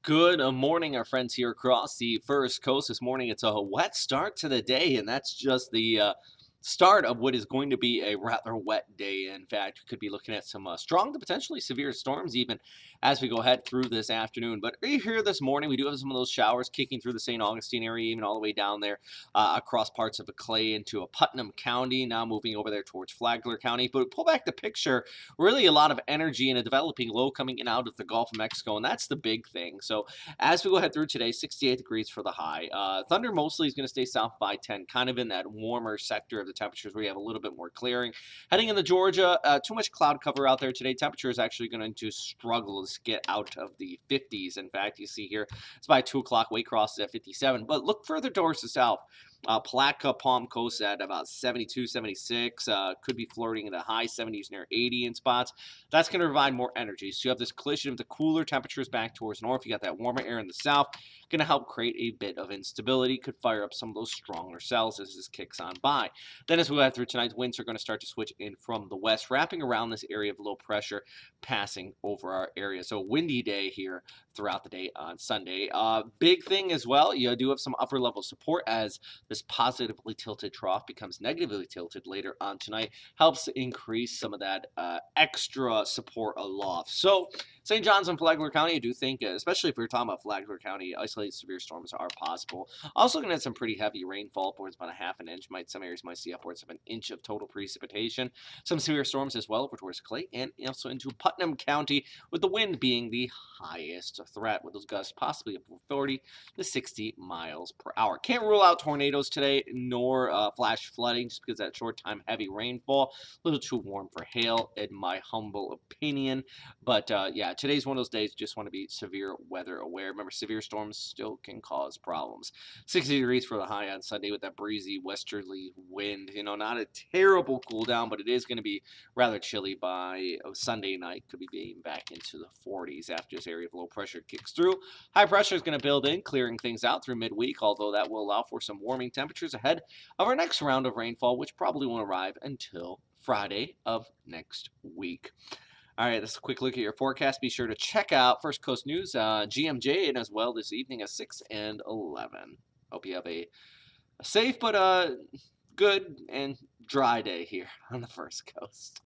Good morning, our friends here across the First Coast. This morning, it's a wet start to the day, and that's just the start of what is going to be a rather wet day. In fact, we could be looking at some strong to potentially severe storms even as we go ahead through this afternoon. But right here this morning, we do have some of those showers kicking through the St. Augustine area, even all the way down there across parts of Clay into a Putnam County, now moving over there towards Flagler County. But pull back the picture, really a lot of energy in a developing low coming in out of the Gulf of Mexico, and that's the big thing. So as we go ahead through today, 68 degrees for the high. Thunder mostly is going to stay south by 10, kind of in that warmer sector of the temperatures where you have a little bit more clearing. Heading into Georgia, too much cloud cover out there today. Temperature is actually going to struggle to get out of the 50s. In fact, you see here, it's by 2 o'clock, Waycross is at 57. But look further towards the south. Palatka, Palm Coast at about 72, 76. Could be flirting in the high 70s near 80 in spots. That's going to provide more energy. So you have this collision of the cooler temperatures back towards north. You got that warmer air in the south. Going to help create a bit of instability. Could fire up some of those stronger cells as this kicks on by. Then as we go through tonight, winds are going to start to switch in from the west, wrapping around this area of low pressure, passing over our area. So windy day here throughout the day on Sunday. Big thing as well, you do have some upper level support as this positively tilted trough becomes negatively tilted later on tonight. Helps increase some of that extra support aloft. So St. John's and Flagler County, I do think, especially if we're talking about Flagler County, isolated severe storms are possible. Also going to have some pretty heavy rainfall, upwards about a half an inch. Some areas might see upwards of an inch of total precipitation. Some severe storms as well over towards Clay and also into Putnam County, with the wind being the highest threat, with those gusts possibly up to 40 to 60 miles per hour. Can't rule out tornadoes today, nor flash flooding, just because that short time heavy rainfall. A little too warm for hail, in my humble opinion. But yeah, today's one of those days. Just want to be severe weather aware. Remember, severe storms still can cause problems. 60 degrees for the high on Sunday with that breezy westerly wind. Not a terrible cool down, but it is going to be rather chilly by Sunday night. Could be being back into the 40s after this area of low pressure kicks through. High pressure is going to build in, clearing things out through midweek, although that will allow for some warming temperatures ahead of our next round of rainfall, which probably won't arrive until Friday of next week. All right, that's a quick look at your forecast. Be sure to check out First Coast News, GMJ, and as well this evening at 6 and 11. Hope you have a safe but good and dry day here on the First Coast.